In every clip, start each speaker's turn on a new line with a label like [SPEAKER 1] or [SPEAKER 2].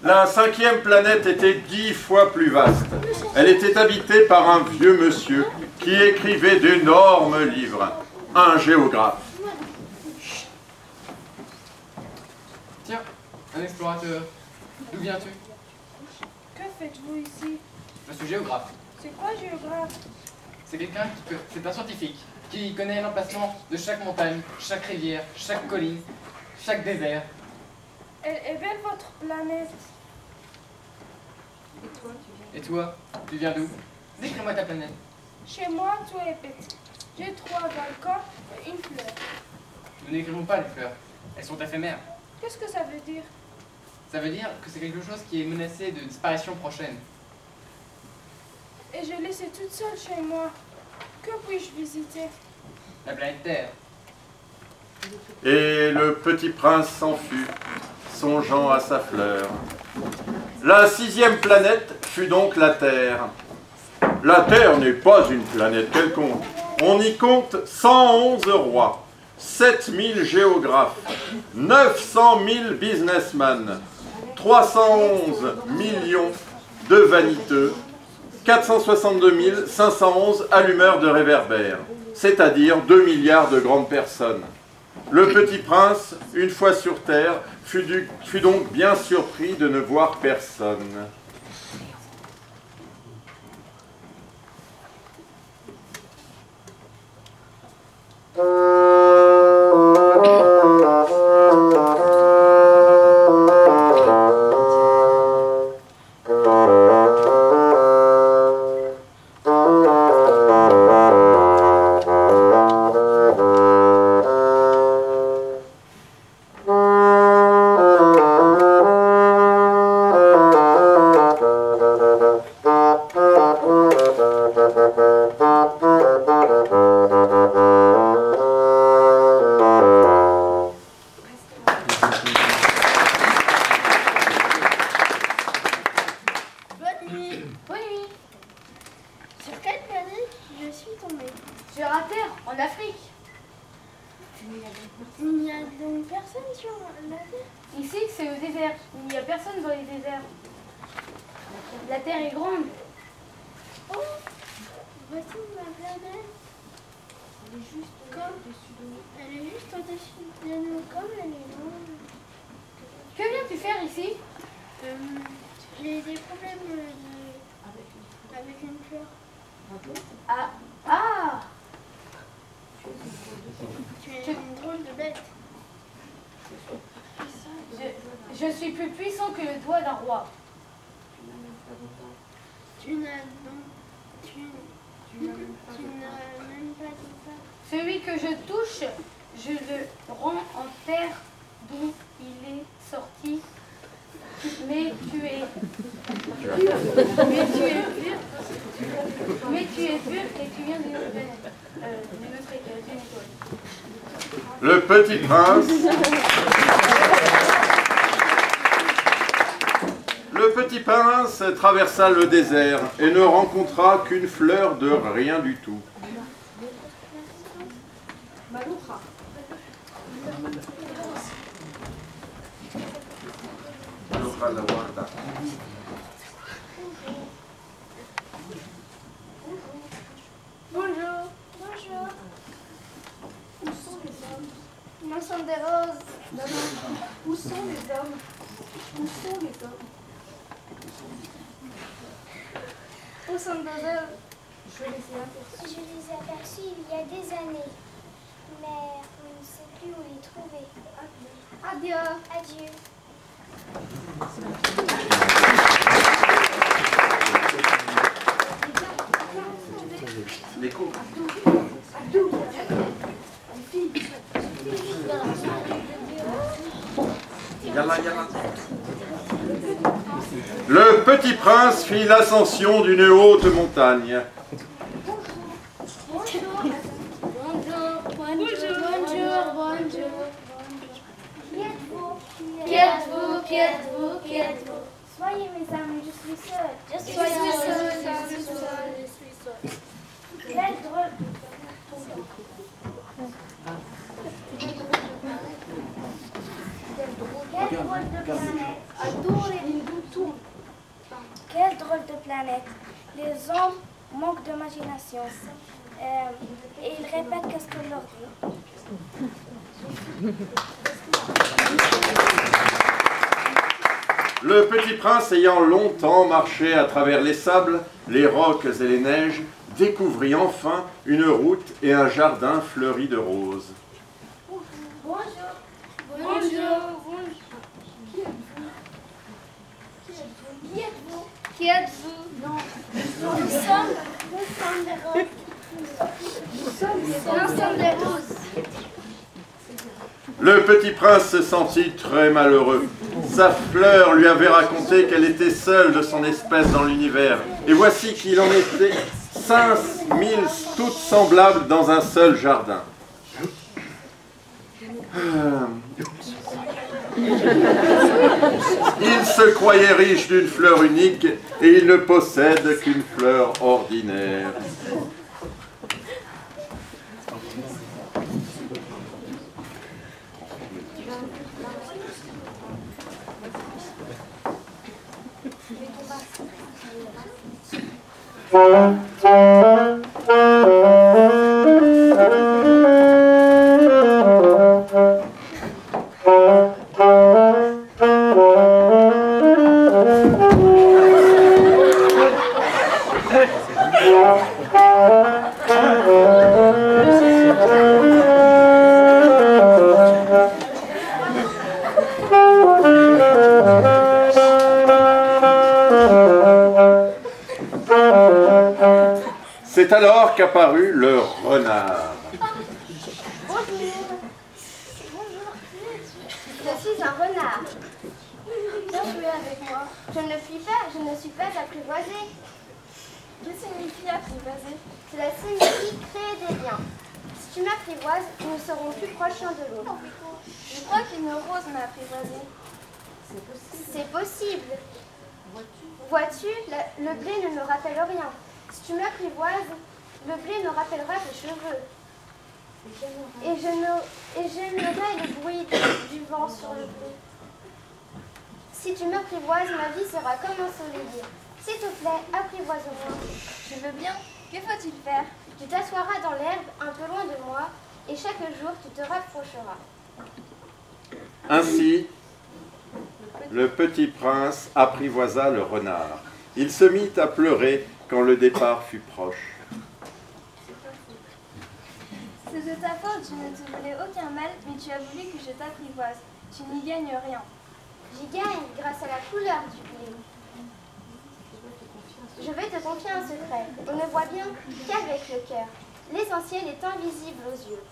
[SPEAKER 1] La cinquième planète était 10 fois plus vaste. Elle était habitée par un vieux monsieur qui écrivait d'énormes livres, un géographe.
[SPEAKER 2] Tiens, un explorateur. D'où viens-tu?
[SPEAKER 3] Que faites-vous ici?
[SPEAKER 2] Je suis géographe.
[SPEAKER 3] C'est quoi géographe?
[SPEAKER 2] C'est c'est un scientifique qui connaît l'emplacement de chaque montagne, chaque rivière, chaque colline, chaque désert.
[SPEAKER 3] Elle est belle votre planète.
[SPEAKER 2] Et toi, tu viens d'où? Décris-moi ta planète.
[SPEAKER 3] Chez moi, tout est petit. J'ai 3 volcans et une fleur.
[SPEAKER 2] Nous n'écrivons pas les fleurs. Elles sont éphémères.
[SPEAKER 3] Qu'est-ce que ça veut dire?
[SPEAKER 2] Ça veut dire que c'est quelque chose qui est menacé de disparition prochaine.
[SPEAKER 3] Et je laissé toute seule chez moi. Que puis-je visiter?
[SPEAKER 2] La planète Terre.
[SPEAKER 1] Et le petit prince s'en fut, songeant à sa fleur. La sixième planète fut donc la Terre. La Terre n'est pas une planète quelconque. On y compte 111 rois, 7000 géographes, 900 000 businessmen, 311 millions de vaniteux, 462 511 allumeurs de réverbères, c'est-à-dire 2 milliards de grandes personnes. Le petit prince, une fois sur terre, fut donc bien surpris de ne voir personne.
[SPEAKER 4] La Terre est grande.
[SPEAKER 3] Oh, voici ma planète. Elle est juste au-dessus de nous. Elle est juste au-dessus de nous, comme elle est grande.
[SPEAKER 4] Que viens-tu faire ici?
[SPEAKER 3] J'ai des problèmes avec une fleur.
[SPEAKER 4] Ah, ah!
[SPEAKER 3] Tu es une drôle de bête.
[SPEAKER 4] Je suis plus puissant que le doigt d'un roi.
[SPEAKER 3] Tu n'as même pas dit ça.
[SPEAKER 4] Celui que je touche, je le rends en terre d'où il est sorti. Mais tu es pur. Mais tu es pur et tu viens d'une autre planète. D'une étoile.
[SPEAKER 1] Le petit prince. Le petit prince traversa le désert et ne rencontra qu'une fleur de rien du tout.
[SPEAKER 3] Bonjour. Bonjour. Où sont les hommes? Nous sommes des roses.
[SPEAKER 4] Non. Où sont les hommes? Où sont les hommes?
[SPEAKER 3] Où sont nos hommes?
[SPEAKER 4] Je les ai aperçus.
[SPEAKER 5] Je les ai aperçus il y a des années, mais on ne sait plus où les trouver.
[SPEAKER 3] Adieu.
[SPEAKER 5] Adieu.
[SPEAKER 1] Le petit prince fit l'ascension d'une haute montagne.
[SPEAKER 5] Qui êtes-vous? Soyez mes amis, je suis seule. Je suis seule. Quel drôle de planète. Quelle drôle de planète. Les hommes manquent d'imagination. Et ils répètent qu'est-ce que leur dit.
[SPEAKER 1] Le petit prince, ayant longtemps marché à travers les sables, les rocs et les neiges, découvrit enfin une route et un jardin fleuri de roses.
[SPEAKER 5] Bonjour. Qui êtes-vous? Non. Nous sommes des roses. Nous sommes des roses.
[SPEAKER 1] Le petit prince se sentit très malheureux. Sa fleur lui avait raconté qu'elle était seule de son espèce dans l'univers. Et voici qu'il en était 5000 toutes semblables dans un seul jardin. Il se croyait riche d'une fleur unique et il ne possède qu'une fleur ordinaire. C'est alors qu'apparut le renard.
[SPEAKER 5] Bonjour. Je suis un renard. Viens jouer avec moi. Je ne suis pas apprivoisée. Que signifie apprivoiser? Cela signifie créer des liens. Si tu m'apprivoises, nous serons plus proches l'un de l'autre. Je crois qu'une rose m'a apprivoisée. C'est possible. Vois-tu, le blé ne me rappelle rien. Si tu m'apprivoises, le blé me rappellera tes cheveux. Et j'aimerais le bruit du vent sur le blé. Si tu m'apprivoises, ma vie sera comme ensoleillée. S'il te plaît, apprivoise-moi. Je veux bien. Que faut-il faire? Tu t'assoiras dans l'herbe un peu loin de moi et chaque jour tu te rapprocheras.
[SPEAKER 1] Ainsi, le petit prince apprivoisa le renard. Il se mit à pleurer quand le départ fut proche.
[SPEAKER 5] C'est de ta faute, je ne te voulais aucun mal, mais tu as voulu que je t'apprivoise. Tu n'y gagnes rien. J'y gagne grâce à la couleur du blé. Je vais te confier un secret. On ne voit bien qu'avec le cœur. L'essentiel est invisible aux yeux.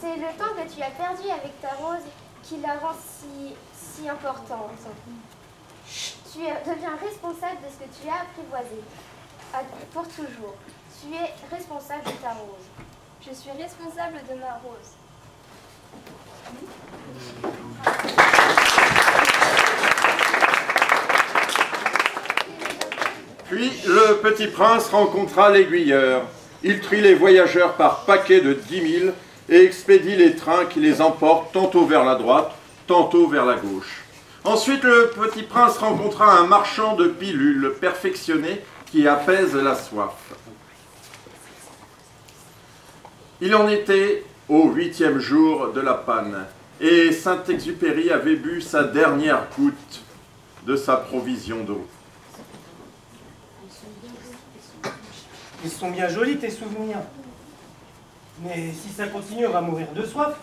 [SPEAKER 5] C'est le temps que tu as perdu avec ta rose qui la rend si importante. Tu deviens responsable de ce que tu as apprivoisé. Pour toujours. Tu es responsable de ta rose. Je suis responsable de ma rose.
[SPEAKER 1] Puis le petit prince rencontra l'aiguilleur. Il trie les voyageurs par paquets de 10 000 et expédie les trains qui les emportent tantôt vers la droite, tantôt vers la gauche. Ensuite, le petit prince rencontra un marchand de pilules perfectionnées qui apaise la soif. Il en était au 8e jour de la panne, et Saint-Exupéry avait bu sa dernière goutte de sa provision d'eau.
[SPEAKER 6] Ils sont bien jolis tes souvenirs. Mais si ça continue, on va mourir de soif.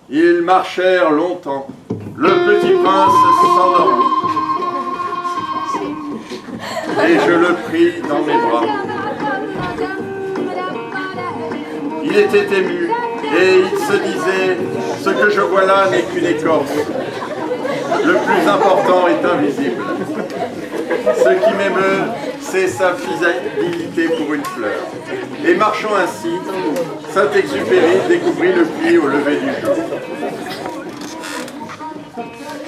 [SPEAKER 1] Ils marchèrent longtemps. Le petit prince s'endormit. Et je le pris dans mes bras. Il était ému Et il se disait, ce que je vois là n'est qu'une écorce. Le plus important est invisible. Ce qui m'émeut, c'est sa fidélité pour une fleur. Et marchant ainsi, Saint-Exupéry découvrit le puits au lever du jour.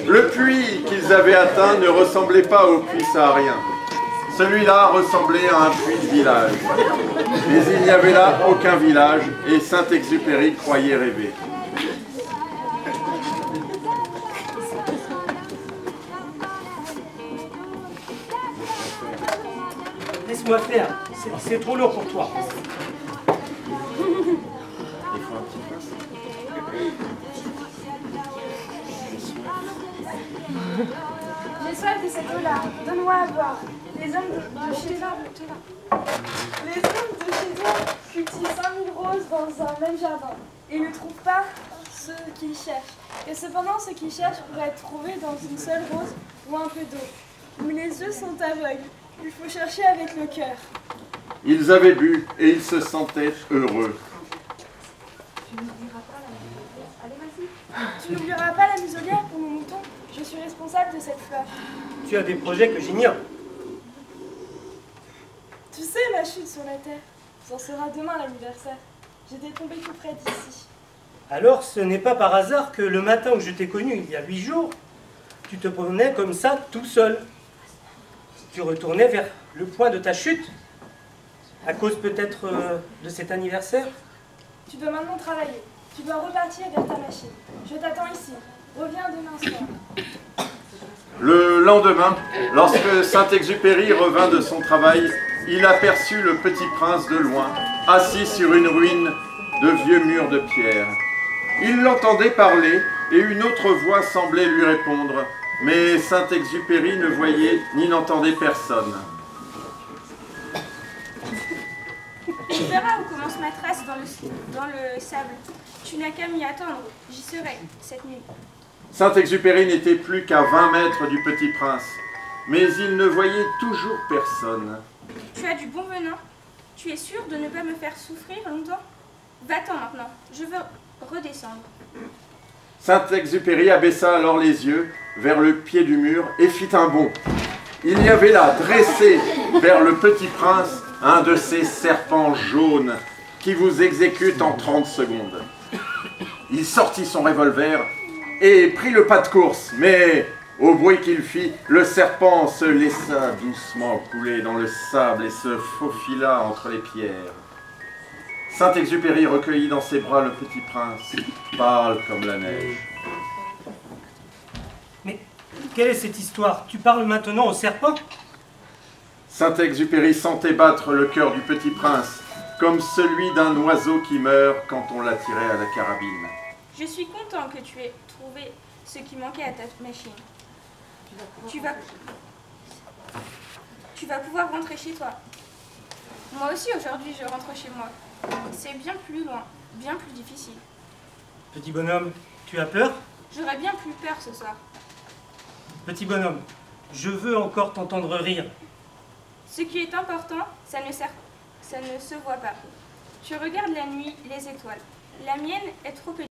[SPEAKER 1] Le puits qu'ils avaient atteint ne ressemblait pas au puits saharien. Celui-là ressemblait à un puits de village. Mais il n'y avait là aucun village et Saint-Exupéry croyait rêver.
[SPEAKER 6] Laisse-moi faire, c'est trop lourd pour toi.
[SPEAKER 7] J'ai soif de cette eau-là, donne-moi à boire. Les hommes de chez toi cultivent 5000 roses dans un même jardin et ne trouvent pas ce qu'ils cherchent. Et cependant, ce qu'ils cherchent pourrait être trouvé dans une seule rose ou un peu d'eau. Mais les yeux sont aveugles, il faut chercher avec le cœur.
[SPEAKER 1] Ils avaient bu et ils se sentaient heureux.
[SPEAKER 7] Tu n'oublieras pas la muselière pour nos moutons. Je suis responsable de cette fleur.
[SPEAKER 6] Tu as des projets que j'ignore.
[SPEAKER 7] Tu sais ma chute sur la terre. C'en sera demain l'anniversaire. J'étais tombée tout près d'ici.
[SPEAKER 6] Alors ce n'est pas par hasard que le matin où je t'ai connu il y a 8 jours, tu te promenais comme ça tout seul. Tu retournais vers le point de ta chute, à cause peut-être de cet anniversaire.
[SPEAKER 7] Tu dois maintenant travailler. Tu dois repartir vers ta machine. Je t'attends ici. Reviens demain soir.
[SPEAKER 1] Le lendemain, lorsque Saint-Exupéry revint de son travail, il aperçut le petit prince de loin, assis sur une ruine de vieux murs de pierre. Il l'entendait parler et une autre voix semblait lui répondre, mais Saint-Exupéry ne voyait ni n'entendait personne.
[SPEAKER 7] Tu verras où commence ma trace dans le sable. Tu n'as qu'à m'y attendre. J'y serai cette nuit.
[SPEAKER 1] Saint-Exupéry n'était plus qu'à 20 mètres du petit prince, mais il ne voyait toujours personne.
[SPEAKER 7] Tu as du bon venin. Tu es sûr de ne pas me faire souffrir longtemps? Va-t'en maintenant. Je veux redescendre.
[SPEAKER 1] Saint-Exupéry abaissa alors les yeux vers le pied du mur et fit un bond. Il y avait là, dressé vers le petit prince, un de ces serpents jaunes qui vous exécutent en 30 secondes. Il sortit son revolver et prit le pas de course, mais au bruit qu'il fit, le serpent se laissa doucement couler dans le sable et se faufila entre les pierres. Saint-Exupéry recueillit dans ses bras le petit prince, pâle comme la neige.
[SPEAKER 6] Mais quelle est cette histoire? Tu parles maintenant au serpent?
[SPEAKER 1] Saint-Exupéry sentait battre le cœur du petit prince, comme celui d'un oiseau qui meurt quand on l'a tiré à la carabine.
[SPEAKER 7] Je suis content que tu aies trouvé ce qui manquait à ta machine. Tu vas pouvoir rentrer chez toi. Moi aussi, aujourd'hui, je rentre chez moi. C'est bien plus loin, bien plus difficile.
[SPEAKER 6] Petit bonhomme, tu as peur?
[SPEAKER 7] J'aurais bien plus peur ce soir.
[SPEAKER 6] Petit bonhomme, je veux encore t'entendre rire.
[SPEAKER 7] Ce qui est important, ça ne se voit pas. Tu regardes la nuit, les étoiles. La mienne est trop petite.